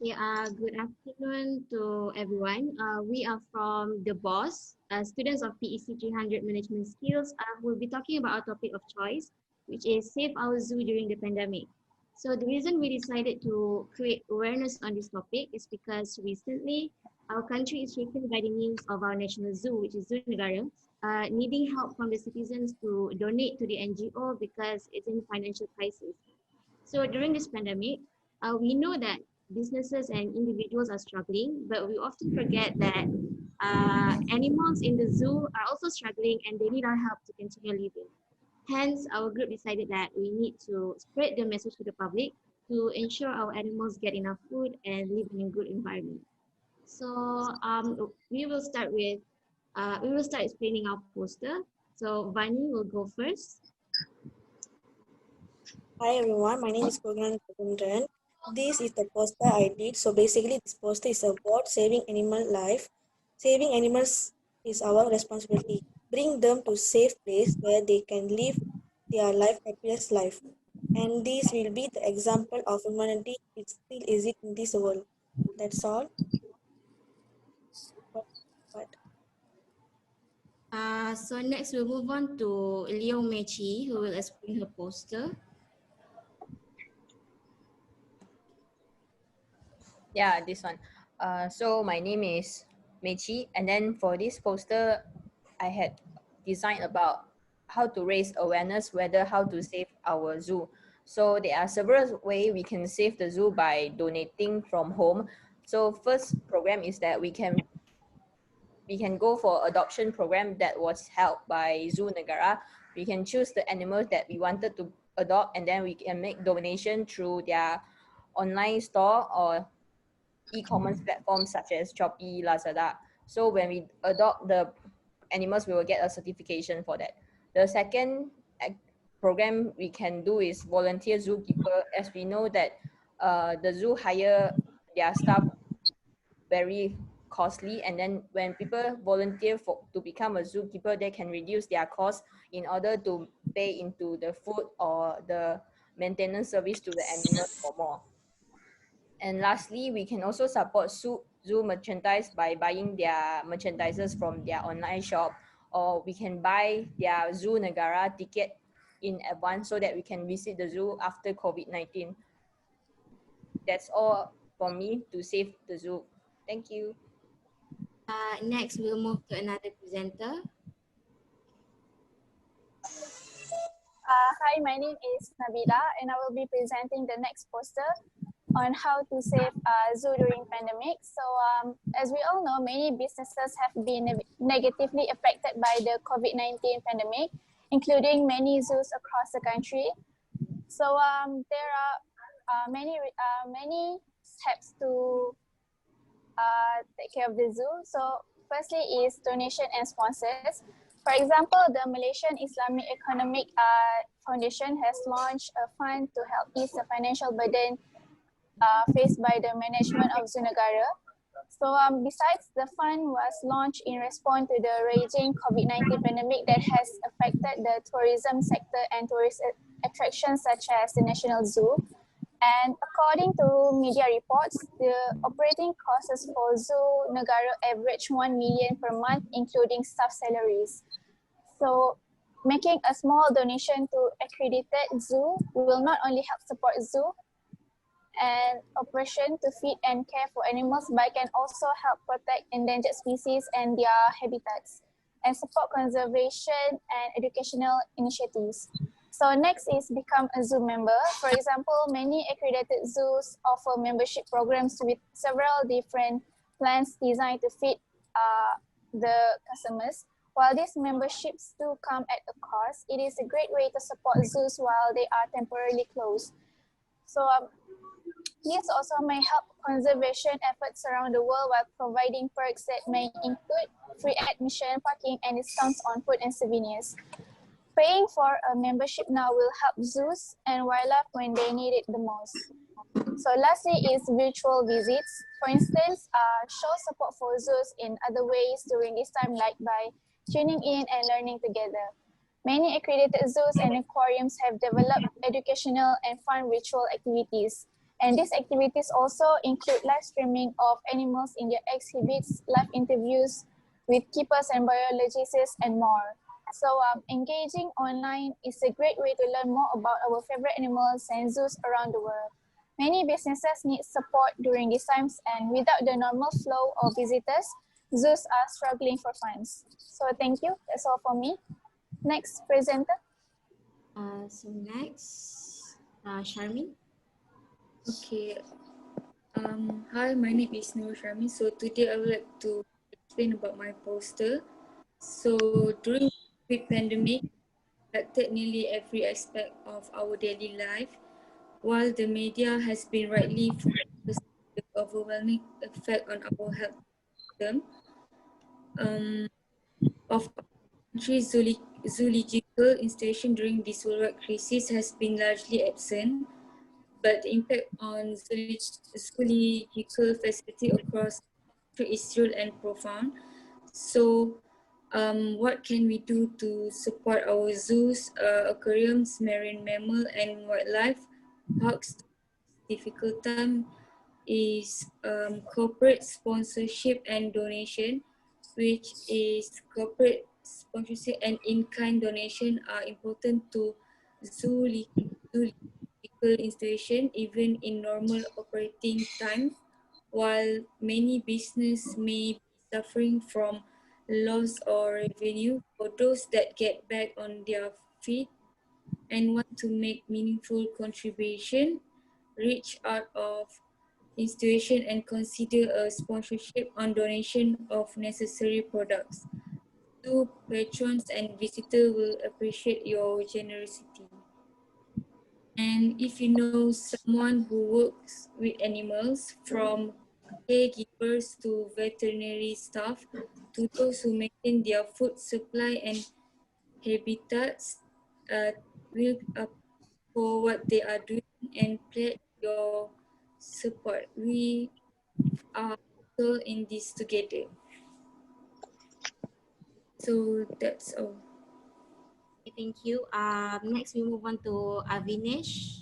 Good afternoon to everyone. We are from the BOSS, students of PEC 300 Management Skills. We'll be talking about our topic of choice, which is Save Our Zoo During the Pandemic. So the reason we decided to create awareness on this topic is because recently our country is shaken by the news of our national zoo, which is Zoo Negara, needing help from the citizens to donate to the NGO because it's in financial crisis. So during this pandemic, we know that businesses and individuals are struggling, but we often forget that animals in the zoo are also struggling and they need our help to continue living. Hence, our group decided that we need to spread the message to the public to ensure our animals get enough food and live in a good environment. So we will start explaining our poster. So Vani will go first. Hi everyone, my name is Narendran. This is the poster I did. So basically this poster is about saving animal life. Saving animals is our responsibility. Bring them to safe place where they can live their life happiest life. And this will be the example of humanity it still exists in this world. That's all. But So next we'll move on to Leong Mae Chyi, who will explain her poster. Yeah, this one. So my name is Mae Chyi, and then for this poster, I had designed about how to raise awareness whether how to save our zoo. So there are several ways we can save the zoo by donating from home. So first program is that we can go for adoption program that was held by Zoo Negara. We can choose the animals that we wanted to adopt, and then we can make donation through their online store or e-commerce platforms such as Shopee, Lazada. So when we adopt the animals, we will get a certification for that. The second program we can do is volunteer zookeeper, as we know that the zoo hire their staff very costly, and then when people volunteer to become a zookeeper, they can reduce their cost in order to pay into the food or the maintenance service to the animals for more. And lastly, we can also support zoo merchandise by buying their merchandises from their online shop, or we can buy their Zoo Negara ticket in advance so that we can visit the zoo after COVID-19. That's all for me to save the zoo. Thank you. Next, we'll move to another presenter. Hi, my name is Nabilla, and I will be presenting the next poster on how to save zoo during pandemic. So as we all know, many businesses have been negatively affected by the COVID-19 pandemic, including many zoos across the country. So there are many steps to take care of the zoo. So firstly is donation and sponsors. For example, the Malaysian Islamic Economic Foundation has launched a fund to help ease the financial burden faced by the management of Zoo Negara. So besides, the fund was launched in response to the raging COVID-19 pandemic that has affected the tourism sector and tourist attractions such as the National Zoo. And according to media reports, the operating costs for Zoo Negara average 1 million per month, including staff salaries. So making a small donation to accredited zoo will not only help support zoo and operation to feed and care for animals, but can also help protect endangered species and their habitats and support conservation and educational initiatives. So next is become a zoo member. For example, many accredited zoos offer membership programs with several different plans designed to fit the customers. While these memberships do come at a cost, it is a great way to support zoos while they are temporarily closed. So this also may help conservation efforts around the world while providing perks that may include free admission, parking, and discounts on food and souvenirs. Paying for a membership now will help zoos and wildlife when they need it the most. So lastly is virtual visits. For instance, show support for zoos in other ways during this time, like by tuning in and learning together. Many accredited zoos and aquariums have developed educational and fun virtual activities. And these activities also include live streaming of animals in their exhibits, live interviews with keepers and biologists, and more. So engaging online is a great way to learn more about our favorite animals and zoos around the world. Many businesses need support during these times, and without the normal flow of visitors, zoos are struggling for funds. So thank you. That's all for me. Next presenter. So next, Sharmin. Okay. Hi, my name is Nur Alysha. So today I would like to explain about my poster. So during the pandemic, affected nearly every aspect of our daily life. While the media has been rightly focused on the overwhelming effect on our health system, of our country's zoological installation during this worldwide crisis has been largely absent, but the impact on zoological facility across is real and profound. So, what can we do to support our zoos, aquariums, marine mammal, and wildlife parks during this difficult time? Is corporate sponsorship and donation, which is corporate sponsorship and in-kind donation are important to zoological installation even in normal operating times. While many business may be suffering from loss or revenue, for those that get back on their feet and want to make meaningful contribution, reach out of institution and consider a sponsorship on donation of necessary products. So patrons and visitors will appreciate your generosity. And if you know someone who works with animals, from caregivers to veterinary staff to those who maintain their food supply and habitats, will for what they are doing and pledge your support. We are all in this together. So that's all. Okay, thank you. Next we move on to Avinesh.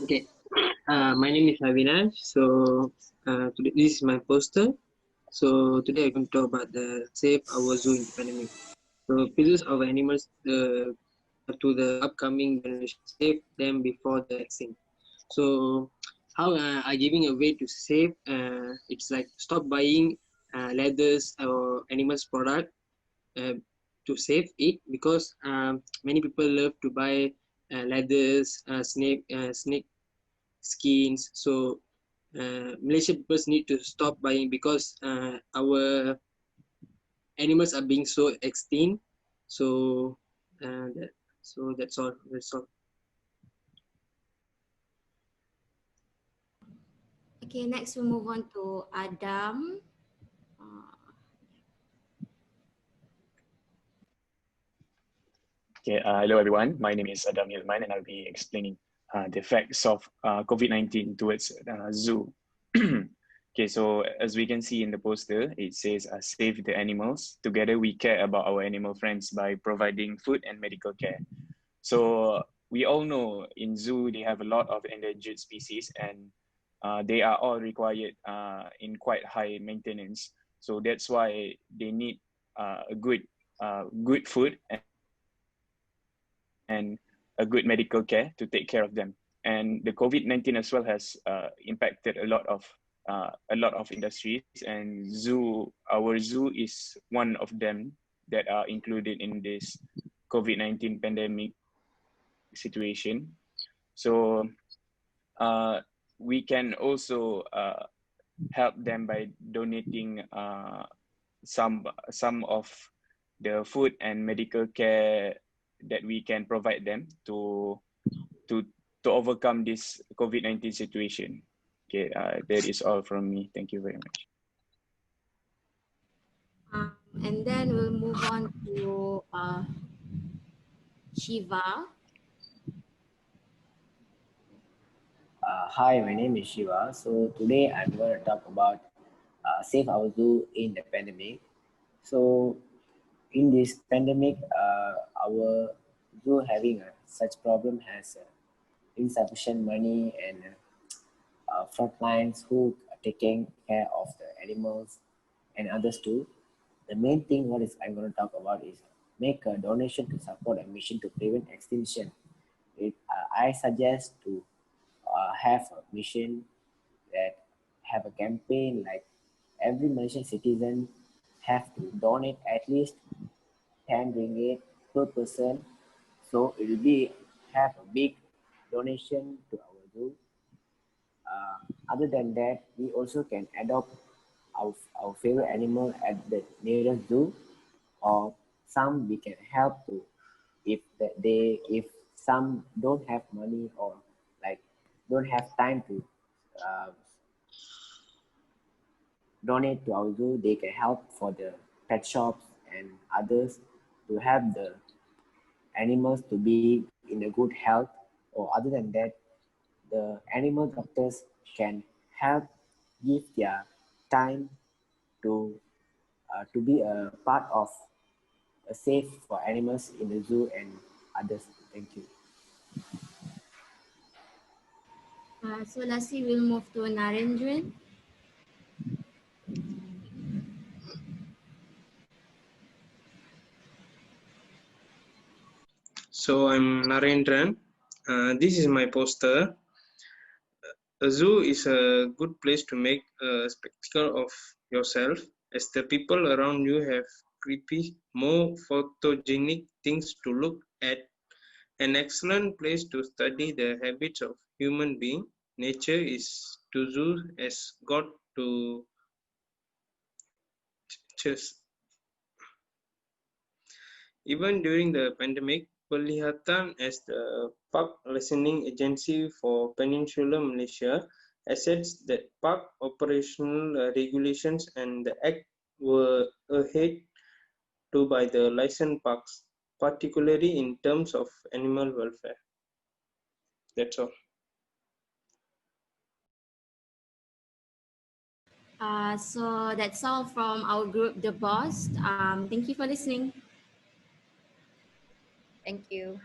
Okay, my name is Avinash. So today, this is my poster. So today I'm going to talk about the Save Our Zoo in the pandemic. So preserve our animals to the upcoming generation. Save them before the extinct. So how are giving a way to save? It's like stop buying leathers or animals product uh, to save it, because many people love to buy leathers, snake skins. So Malaysia people need to stop buying, because our animals are being so extinct. So that's all. That's all. Okay, next we move on to Adam. Okay, hello everyone. My name is Adam Hilman, and I'll be explaining the effects of COVID-19 towards zoo. Okay, so as we can see in the poster, it says save the animals. Together we care about our animal friends by providing food and medical care. So we all know in zoo they have a lot of endangered species, and they are all required in quite high maintenance. So that's why they need a good food and a good medical care to take care of them. And the COVID-19 as well has impacted a lot of industries, and our zoo is one of them that are included in this COVID-19 pandemic situation. So we can also help them by donating some of the food and medical care that we can provide them to overcome this COVID-19 situation. Okay, that is all from me. Thank you very much. And then we'll move on to Shiva. Hi, my name is Shiva. So today I'm going to talk about save our zoo in the pandemic. So in this pandemic, our zoo having such problem has insufficient money and front lines who are taking care of the animals and others too. The main thing what is I'm going to talk about is make a donation to support a mission to prevent extinction. I suggest to have a mission that have a campaign like every Malaysian citizen have to donate at least 10 ringgit per person. So it will be have a big donation to our zoo. Other than that, we also can adopt our favorite animal at the nearest zoo, or some we can help to if some don't have money or like don't have time to uh, donate to our zoo, they can help for the pet shops and others to have the animals to be in a good health. Or other than that, the animal doctors can help give their time to be a part of a safe for animals in the zoo and others. Thank you. So lastly, we'll move to Narendran. So I'm Narendran. This is my poster. A zoo is a good place to make a spectacle of yourself, as the people around you have creepy, more photogenic things to look at. An excellent place to study the habits of human being. Nature is to zoo as God to church. Even during the pandemic, Perlihatan, as the park licensing agency for Peninsular Malaysia, assets that park operational regulations and the act were adhered to by the licensed parks, particularly in terms of animal welfare. That's all. So that's all from our group, The Boss. Thank you for listening. Thank you.